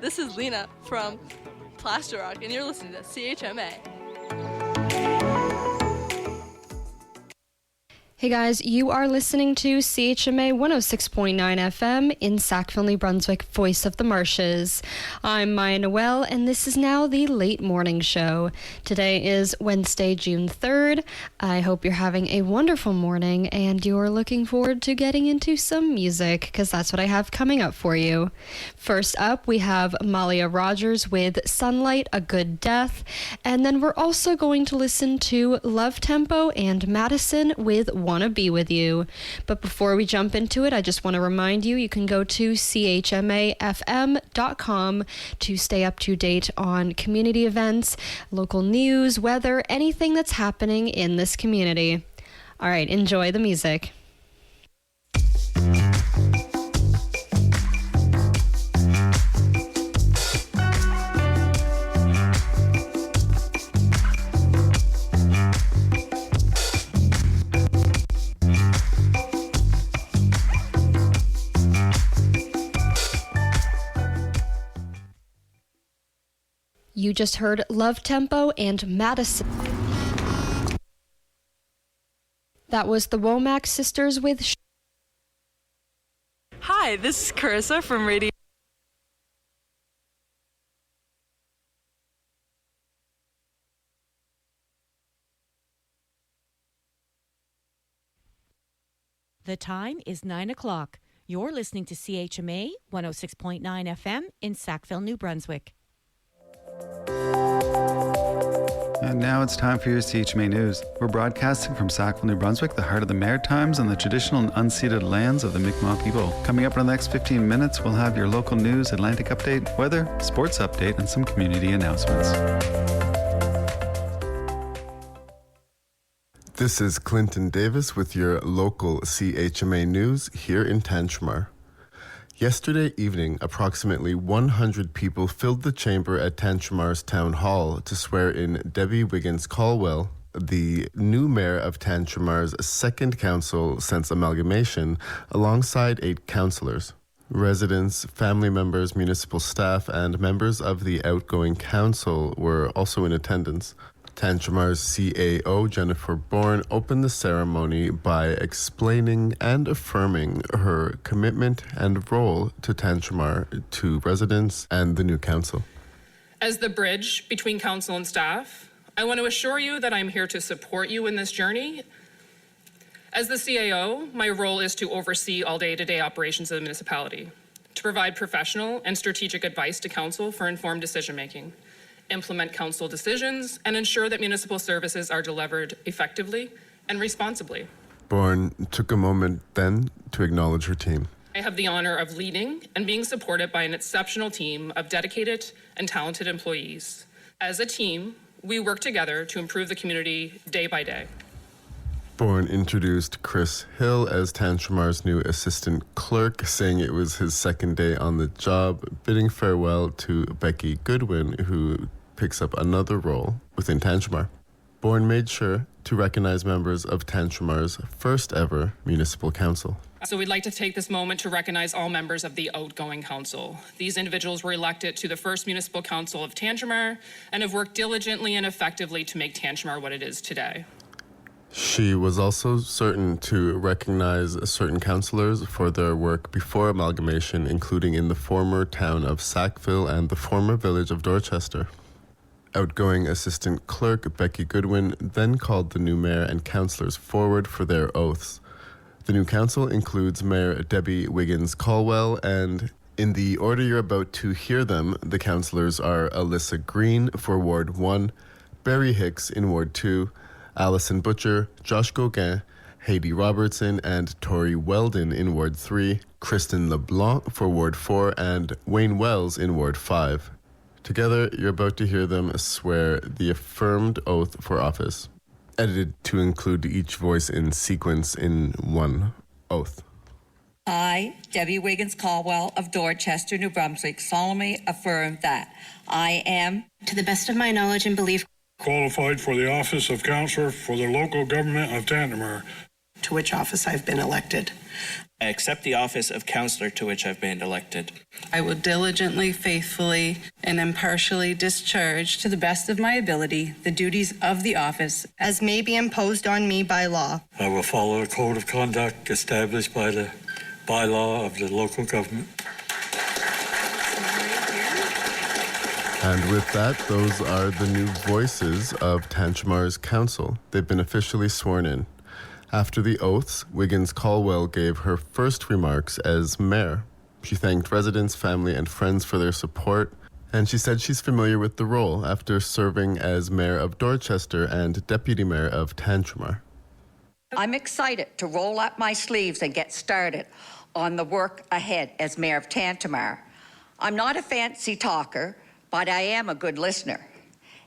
This is Lena from Plaster Rock, and you're listening to CHMA. Hey guys, you are listening to CHMA 106.9 FM in Sackville, New Brunswick, Voice of the Marshes. I'm Maya Noel, and this is now the Late Morning Show. Today is Wednesday, June 3rd. I hope you're having a wonderful morning and you're looking forward to getting into some music, because that's what I have coming up for you. First up, we have Malia Rogers with Sunlight, A Good Death, and then we're also going to listen to Love Tempo and Madison with Wanna Be With You. But before we jump into it, I just want to remind you, you can go to chmafm.com to stay up to date on community events, local news, weather, anything that's happening in this community. All right, enjoy the music. You just heard Love Tempo and Madison. That was the Womack Sisters with... Hi, this is Carissa from Radio. The time is 9 o'clock. You're listening to CHMA 106.9 FM in Sackville, New Brunswick. And now it's time for your CHMA News. We're broadcasting from Sackville, New Brunswick, the heart of the Maritimes and the traditional and unceded lands of the Mi'kmaq people. Coming up in the next 15 minutes, we'll have your local news, Atlantic update, weather, sports update, and some community announcements. This is Clinton Davis with your local CHMA News here in Tantramar. Yesterday evening, approximately 100 people filled the chamber at Tantramar's Town Hall to swear in Debbie Wiggins Caldwell, the new mayor of Tantramar's second council since amalgamation, alongside 8 councillors. Residents, family members, municipal staff, and members of the outgoing council were also in attendance. Tantramar's CAO, Jennifer Bourne, opened the ceremony by explaining and affirming her commitment and role to Tantramar, to residents and the new council. As the bridge between council and staff, I want to assure you that I'm here to support you in this journey. As the CAO, my role is to oversee all day-to-day operations of the municipality, to provide professional and strategic advice to council for informed decision-making, implement council decisions, and ensure that municipal services are delivered effectively and responsibly. Bourne took a moment then to acknowledge her team. I have the honor of leading and being supported by an exceptional team of dedicated and talented employees. As a team, we work together to improve the community day by day. Bourne introduced Chris Hill as Tantramar's new assistant clerk, saying it was his second day on the job, bidding farewell to Becky Goodwin, who picks up another role within Tantramar. Bourne made sure to recognize members of Tantramar's first ever municipal council. So we'd like to take this moment to recognize all members of the outgoing council. These individuals were elected to the first municipal council of Tantramar and have worked diligently and effectively to make Tantramar what it is today. She was also certain to recognize certain councillors for their work before amalgamation, including in the former town of Sackville and the former village of Dorchester. Outgoing Assistant Clerk Becky Goodwin then called the new mayor and councillors forward for their oaths. The new council includes Mayor Debbie Wiggins Caldwell, and in the order you're about to hear them, the councillors are Alyssa Green for Ward 1, Barry Hicks in Ward 2, Alison Butcher, Josh Gauguin, Haiti Robertson, and Tori Weldon in Ward 3, Kristen LeBlanc for Ward 4, and Wayne Wells in Ward 5. Together, you're about to hear them swear the affirmed oath for office, edited to include each voice in sequence in one oath. I, Debbie Wiggins Caldwell of Dorchester, New Brunswick, solemnly affirm that I am, to the best of my knowledge and belief, qualified for the office of councillor for the local government of Tantramar, to which office I've been elected. I accept the office of councillor to which I've been elected. I will diligently, faithfully, and impartially discharge, to the best of my ability, the duties of the office as may be imposed on me by law. I will follow a code of conduct established by the bylaw of the local government. And with that, those are the new voices of Tantremar's council. They've been officially sworn in. After the oaths, Wiggins-Caldwell gave her first remarks as mayor. She thanked residents, family, and friends for their support, and she said she's familiar with the role after serving as mayor of Dorchester and deputy mayor of Tantramar. I'm excited to roll up my sleeves and get started on the work ahead as mayor of Tantramar. I'm not a fancy talker, but I am a good listener,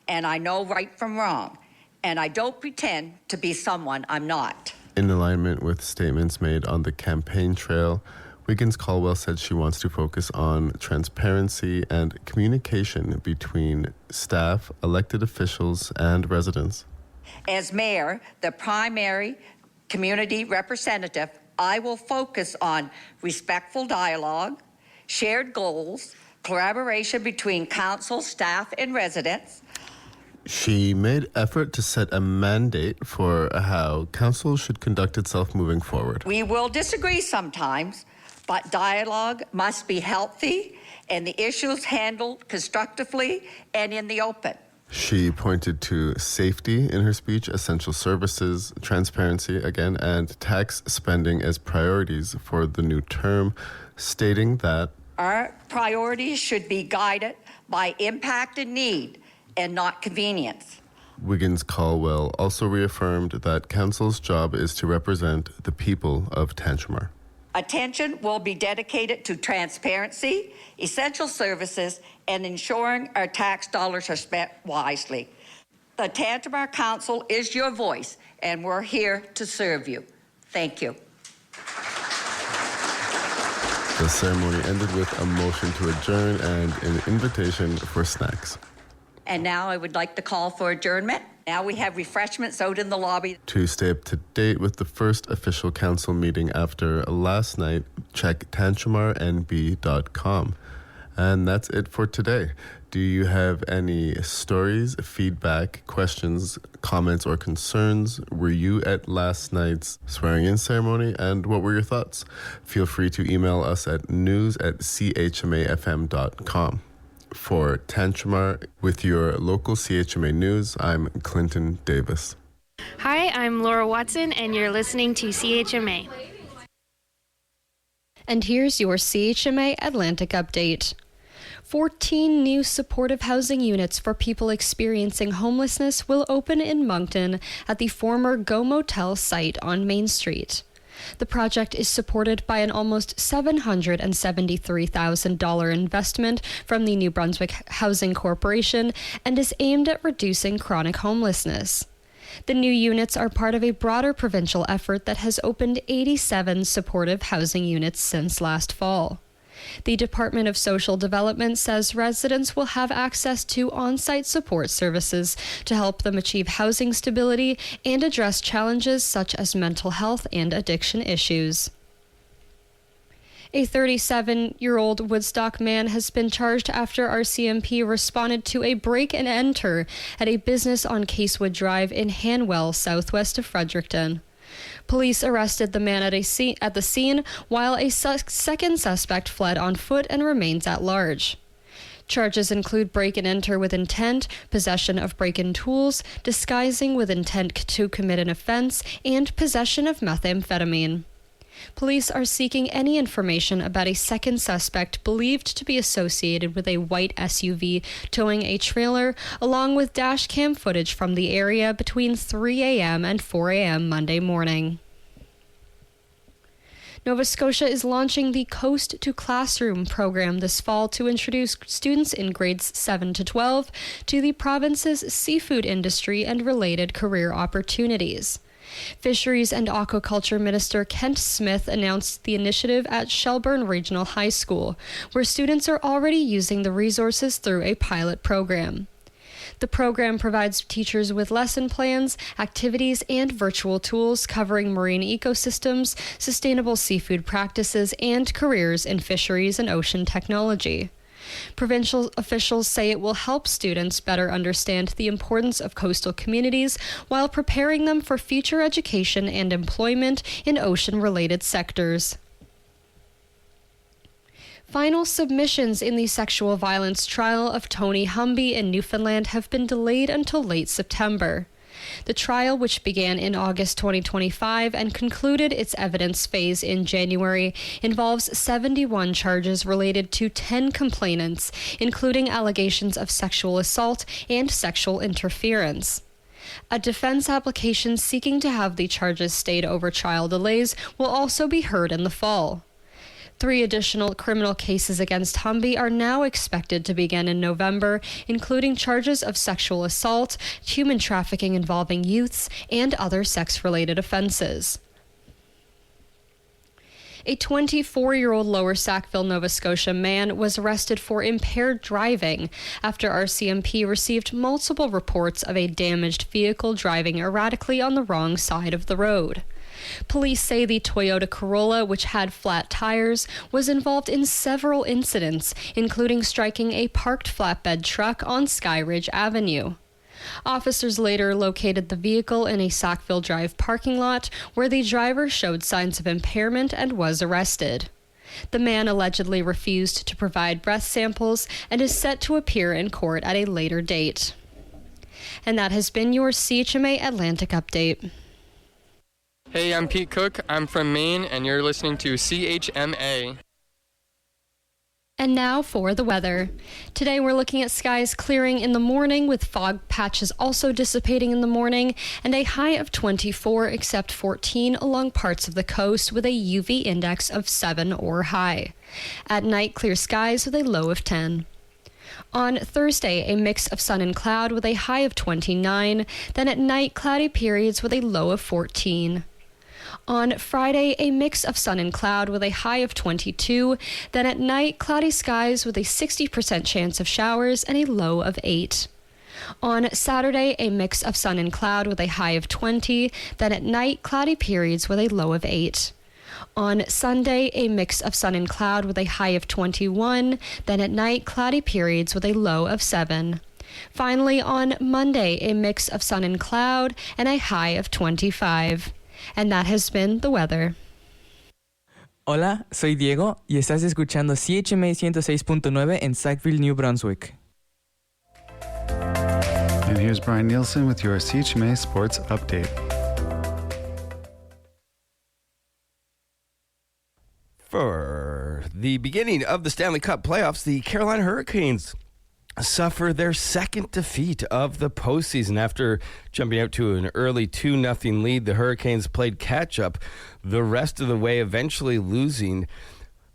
and I know right from wrong, and I don't pretend to be someone I'm not. In alignment with statements made on the campaign trail, Wiggins-Caldwell said she wants to focus on transparency and communication between staff, elected officials, and residents. As mayor, the primary community representative, I will focus on respectful dialogue, shared goals, collaboration between council, staff, and residents. She made effort to set a mandate for how council should conduct itself moving forward. We will disagree sometimes, but dialogue must be healthy and the issues handled constructively and in the open. She pointed to safety in her speech, essential services, transparency again, and tax spending as priorities for the new term, stating that our priorities should be guided by impact and need and not convenience. Wiggins-Caldwell also reaffirmed that council's job is to represent the people of Tantramar. Attention will be dedicated to transparency, essential services, and ensuring our tax dollars are spent wisely. The Tantramar Council is your voice, and we're here to serve you. Thank you. The ceremony ended with a motion to adjourn and an invitation for snacks. And now I would like to call for adjournment. Now we have refreshments out in the lobby. To stay up to date with the first official council meeting after last night, check tantramarnb.com. And that's it for today. Do you have any stories, feedback, questions, comments, or concerns? Were you at last night's swearing-in ceremony? And what were your thoughts? Feel free to email us at news@chmafm.com. For Tantramar, with your local CHMA news, I'm Clinton Davis. Hi, I'm Laura Watson, and you're listening to CHMA. And here's your CHMA Atlantic update. 14 new supportive housing units for people experiencing homelessness will open in Moncton at the former Go Motel site on Main Street. The project is supported by an almost $773,000 investment from the New Brunswick Housing Corporation and is aimed at reducing chronic homelessness. The new units are part of a broader provincial effort that has opened 87 supportive housing units since last fall. The Department of Social Development says residents will have access to on-site support services to help them achieve housing stability and address challenges such as mental health and addiction issues. A 37-year-old Woodstock man has been charged after RCMP responded to a break and enter at a business on Casewood Drive in Hanwell, southwest of Fredericton. Police arrested the man at the scene, while a second suspect fled on foot and remains at large. Charges include break and enter with intent, possession of break-in tools, disguising with intent to commit an offense, and possession of methamphetamine. Police are seeking any information about a second suspect believed to be associated with a white SUV towing a trailer, along with dash cam footage from the area between 3 a.m. and 4 a.m. Monday morning. Nova Scotia is launching the Coast to Classroom program this fall to introduce students in grades 7 to 12 to the province's seafood industry and related career opportunities. Fisheries and Aquaculture Minister Kent Smith announced the initiative at Shelburne Regional High School, where students are already using the resources through a pilot program. The program provides teachers with lesson plans, activities, and virtual tools covering marine ecosystems, sustainable seafood practices, and careers in fisheries and ocean technology. Provincial officials say it will help students better understand the importance of coastal communities while preparing them for future education and employment in ocean-related sectors. Final submissions in the sexual violence trial of Tony Humby in Newfoundland have been delayed until late September. The trial, which began in August 2025 and concluded its evidence phase in January, involves 71 charges related to 10 complainants, including allegations of sexual assault and sexual interference. A defense application seeking to have the charges stayed over trial delays will also be heard in the fall. 3 additional criminal cases against Humby are now expected to begin in November, including charges of sexual assault, human trafficking involving youths, and other sex-related offenses. A 24-year-old Lower Sackville, Nova Scotia man was arrested for impaired driving after RCMP received multiple reports of a damaged vehicle driving erratically on the wrong side of the road. Police say the Toyota Corolla, which had flat tires, was involved in several incidents, including striking a parked flatbed truck on Skyridge Avenue. Officers later located the vehicle in a Sackville Drive parking lot, where the driver showed signs of impairment and was arrested. The man allegedly refused to provide breath samples and is set to appear in court at a later date. And that has been your CHMA Atlantic Update. Hey, I'm Pete Cook. I'm from Maine, and you're listening to CHMA. And now for the weather. Today we're looking at skies clearing in the morning with fog patches also dissipating in the morning and a high of 24 except 14 along parts of the coast with a UV index of 7 or high. At night, clear skies with a low of 10. On Thursday, a mix of sun and cloud with a high of 29. Then at night, cloudy periods with a low of 14. On Friday, a mix of sun and cloud with a high of 22. Then at night, cloudy skies with a 60% chance of showers and a low of 8. On Saturday, a mix of sun and cloud with a high of 20. Then at night, cloudy periods with a low of 8. On Sunday, a mix of sun and cloud with a high of 21. Then at night, cloudy periods with a low of 7. Finally, on Monday, a mix of sun and cloud and a high of 25. And that has been the weather. Hola, soy Diego y estás escuchando CHMA 106.9 en Sackville, New Brunswick. And here's Brian Nielsen with your CHMA Sports Update. For the beginning of the Stanley Cup playoffs, the Carolina Hurricanes suffer their second defeat of the postseason. After jumping out to an early 2-0 lead, the Hurricanes played catch-up the rest of the way, eventually losing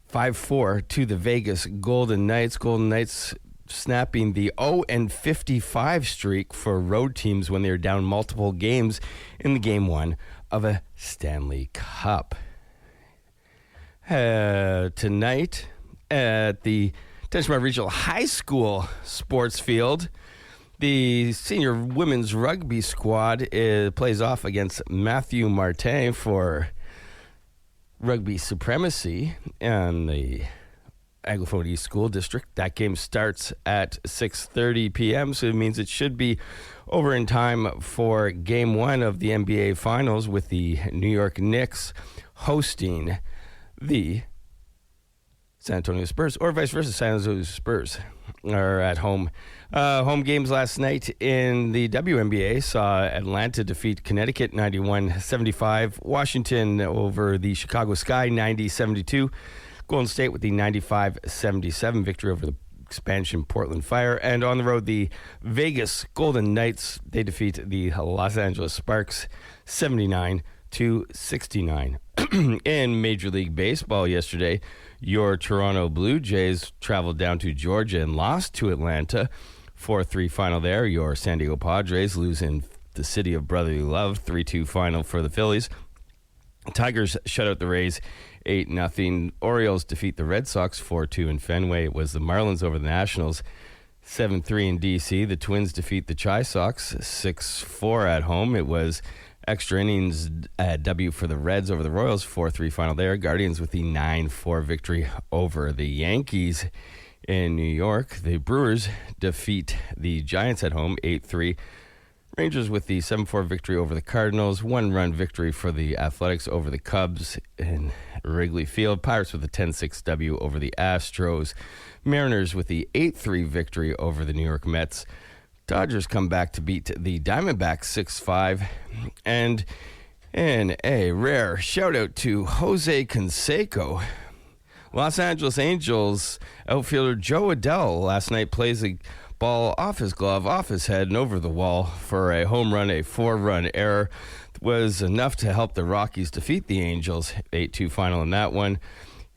5-4 to the Vegas Golden Knights. Golden Knights snapping the 0-55 streak for road teams when they were down multiple games in the Game 1 of a Stanley Cup. Tonight at the Tenshmar Regional High School sports field, the senior women's rugby squad plays off against Matthew Martin for rugby supremacy in the Anglophone East School District. That game starts at 6:30 p.m., so it means it should be over in time for Game 1 of the NBA Finals, with the New York Knicks hosting the San Antonio Spurs, or vice versa. San Antonio Spurs are at home. Home games last night in the WNBA saw Atlanta defeat Connecticut 91-75. Washington over the Chicago Sky 90-72. Golden State with the 95-77 victory over the expansion Portland Fire. And on the road, the Vegas Golden Knights, they defeat the Los Angeles Sparks 79-69. In Major League Baseball yesterday, your Toronto Blue Jays traveled down to Georgia and lost to Atlanta 4-3 final there. Your San Diego Padres lose in the city of brotherly love 3-2 final for the Phillies. Tigers shut out the Rays 8-0. Orioles defeat the Red Sox 4-2 in Fenway. It was the Marlins over the Nationals 7-3 in DC. The Twins defeat the Chi Sox 6-4 at home. It was extra innings W for the Reds over the Royals, 4-3 final there. Guardians with the 9-4 victory over the Yankees in New York. The Brewers defeat the Giants at home, 8-3. Rangers with the 7-4 victory over the Cardinals, 1-run victory for the Athletics over the Cubs in Wrigley Field. Pirates with a 10-6 W over the Astros. Mariners with the 8-3 victory over the New York Mets. Dodgers come back to beat the Diamondbacks 6-5. And in a rare shout-out to Jose Canseco, Los Angeles Angels outfielder Joe Adell last night plays a ball off his glove, off his head, and over the wall for a home run. A 4-run error was enough to help the Rockies defeat the Angels, 8-2 final in that one.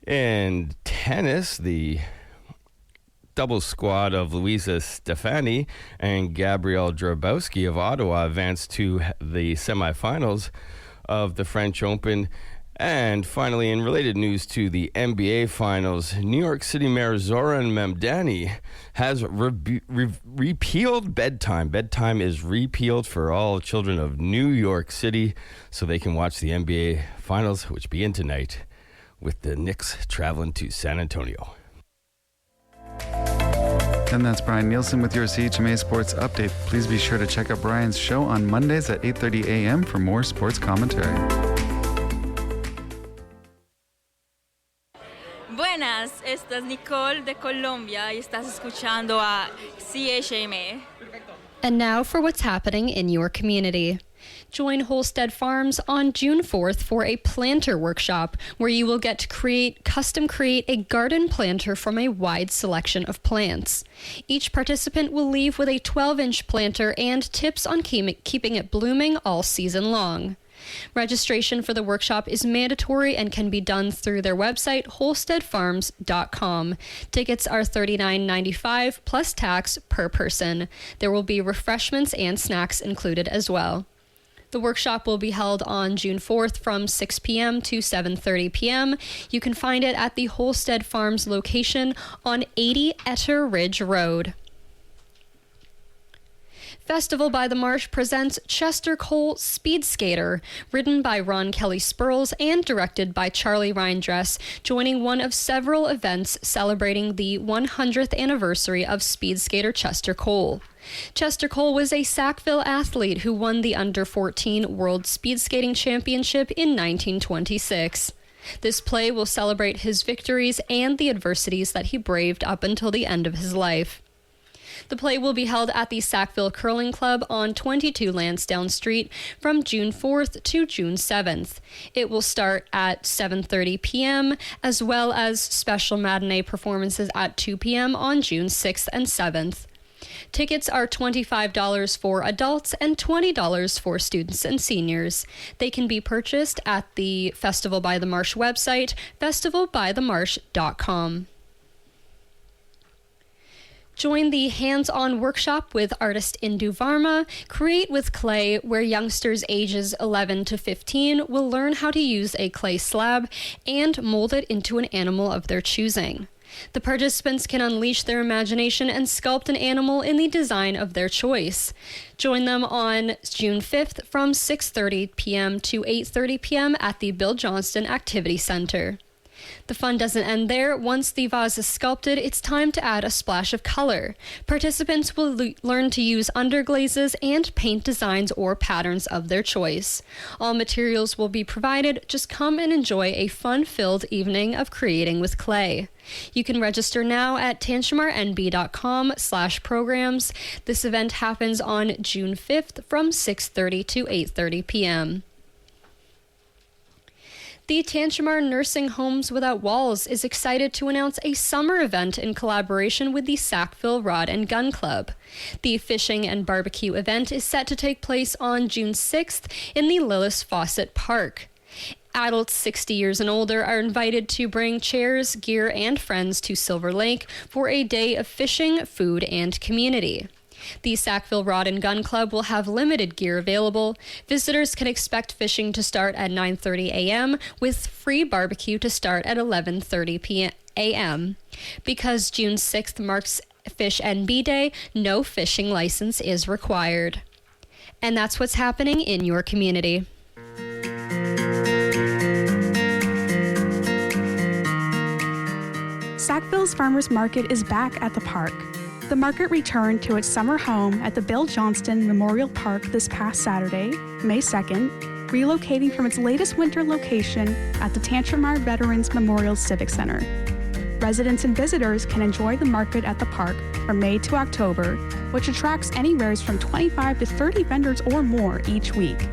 In tennis, the double squad of Luisa Stefani and Gabrielle Drabowski of Ottawa advanced to the semifinals of the French Open. And finally, in related news to the NBA Finals, New York City Mayor Zoran Mamdani has repealed bedtime. Bedtime is repealed for all children of New York City so they can watch the NBA Finals, which begin tonight with the Knicks traveling to San Antonio. And that's Brian Nielsen with your CHMA Sports Update. Please be sure to check out Brian's show on Mondays at 8:30 a.m. for more sports commentary. Buenas, esta es Nicole de Colombia y estás escuchando a CHMA. And now for what's happening in your community. Join Holstead Farms on June 4th for a planter workshop where you will get to custom create a garden planter from a wide selection of plants. Each participant will leave with a 12-inch planter and tips on keeping it blooming all season long. Registration for the workshop is mandatory and can be done through their website, holsteadfarms.com. Tickets are $39.95 plus tax per person. There will be refreshments and snacks included as well. The workshop will be held on June 4th from 6 p.m. to 7:30 p.m. You can find it at the Holstead Farms location on 80 Etter Ridge Road. Festival by the Marsh presents Chester Cole Speed Skater, written by Ron Kelly Spurls and directed by Charlie Reindress, joining one of several events celebrating the 100th anniversary of Speed Skater Chester Cole. Chester Cole was a Sackville athlete who won the Under-14 World Speed Skating Championship in 1926. This play will celebrate his victories and the adversities that he braved up until the end of his life. The play will be held at the Sackville Curling Club on 22 Lansdowne Street from June 4th to June 7th. It will start at 7:30 p.m. as well as special matinee performances at 2 p.m. on June 6th and 7th. Tickets are $25 for adults and $20 for students and seniors. They can be purchased at the Festival by the Marsh website, festivalbythemarsh.com. Join the hands-on workshop with artist Indu Varma, Create with Clay, where youngsters ages 11 to 15 will learn how to use a clay slab and mold it into an animal of their choosing. The participants can unleash their imagination and sculpt an animal in the design of their choice. Join them on June 5th from 6:30 p.m. to 8:30 p.m. at the Bill Johnston Activity Center. The fun doesn't end there. Once the vase is sculpted, it's time to add a splash of color. Participants will learn to use underglazes and paint designs or patterns of their choice. All materials will be provided. Just come and enjoy a fun-filled evening of creating with clay. You can register now at tanchemarnb.com/programs. This event happens on June 5th from 6:30 to 8:30 p.m. The Tantramar Nursing Homes Without Walls is excited to announce a summer event in collaboration with the Sackville Rod and Gun Club. The fishing and barbecue event is set to take place on June 6th in the Lillis Fawcett Park. Adults 60 years and older are invited to bring chairs, gear, and friends to Silver Lake for a day of fishing, food, and community. The Sackville Rod and Gun Club will have limited gear available. Visitors can expect fishing to start at 9:30 a.m. with free barbecue to start at 11:30 a.m. Because June 6th marks Fish NB Day, no fishing license is required. And that's what's happening in your community. Sackville's Farmers Market is back at the park. The market returned to its summer home at the Bill Johnston Memorial Park this past Saturday, May 2nd, relocating from its latest winter location at the Tantramar Veterans Memorial Civic Center. Residents and visitors can enjoy the market at the park from May to October, which attracts anywhere from 25 to 30 vendors or more each week.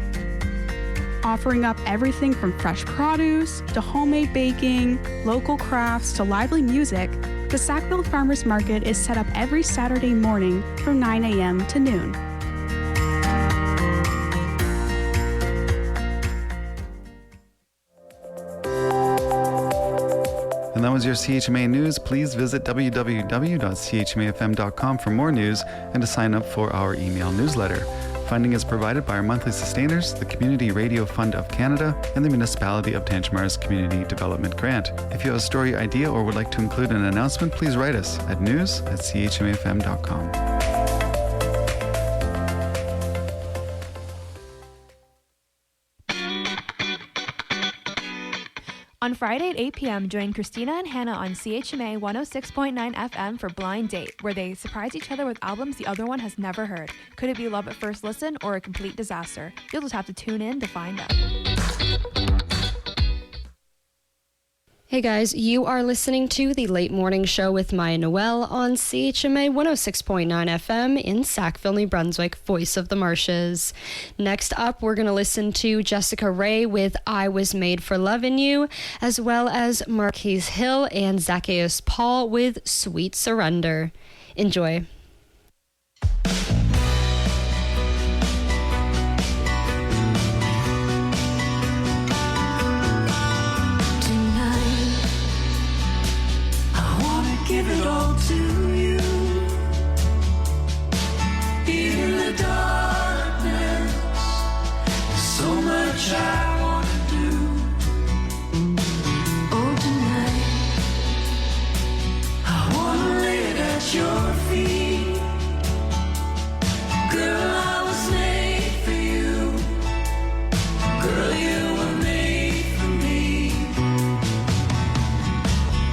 Offering up everything from fresh produce to homemade baking, local crafts to lively music, the Sackville Farmers Market is set up every Saturday morning from 9 a.m. to noon. And that was your CHMA News. Please visit www.chmafm.com for more news and to sign up for our email newsletter. Funding is provided by our monthly sustainers, the Community Radio Fund of Canada, and the Municipality of Tantramar's Community Development Grant. If you have a story idea or would like to include an announcement, please write us at news@chmafm.com. On Friday at 8 p.m., join Christina and Hannah on CHMA 106.9 FM for Blind Date, where they surprise each other with albums the other one has never heard. Could it be love at first listen or a complete disaster? You'll just have to tune in to find out. Hey guys, you are listening to the Late Morning Show with Maya Noel on CHMA 106.9 FM in Sackville, New Brunswick, Voice of the Marshes. Next up, we're going to listen to Jessica Ray with I Was Made for Lovin' You, as well as Marquise Hill and Zacchaeus Paul with Sweet Surrender. Enjoy. Give it all to you. In the darkness, there's so much I want to do. Oh, tonight, I want to lay it at your feet. Girl, I was made for you. Girl, you were made for me.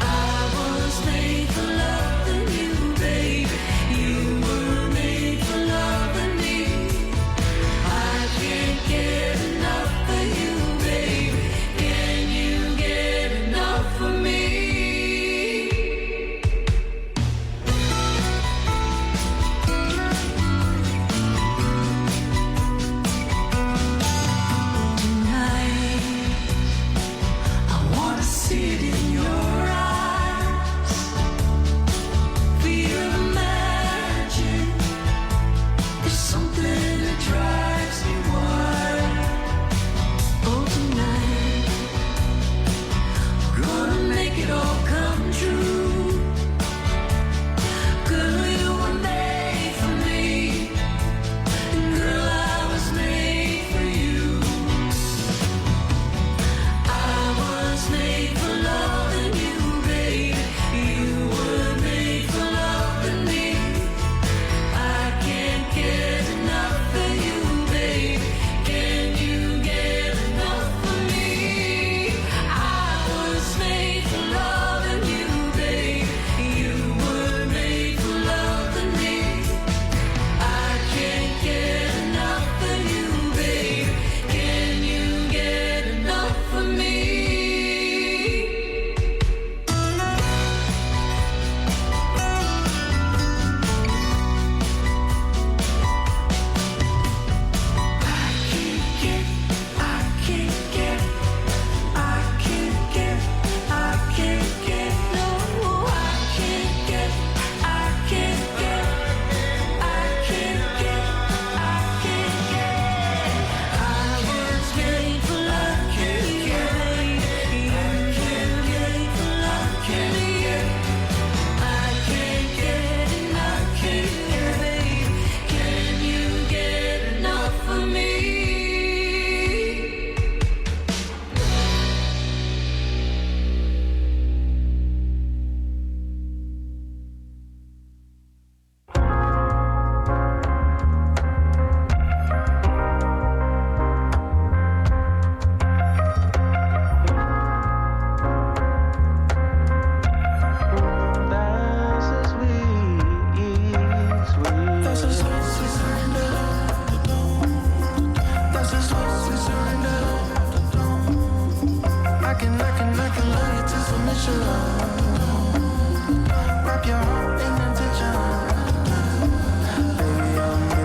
I was made for loving you, baby. You were made for loving me. I can't get enough of you. can love you to submission. Wrap your heart in intention. Baby, I'm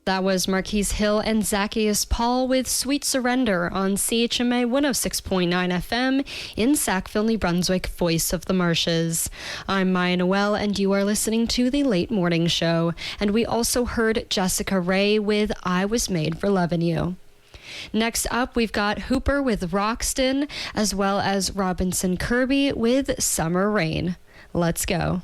That was Marquise Hill and Zacchaeus Paul with Sweet Surrender on CHMA 106.9 FM in Sackville, New Brunswick, voice of the marshes. I'm Maya Noel, and you are listening to The Late Morning Show. And we also heard Jessica Ray with I Was Made for Lovin' You. Next up, we've got Hooper with Roxton, as well as Robinson Kirby with Summer Rain. Let's go.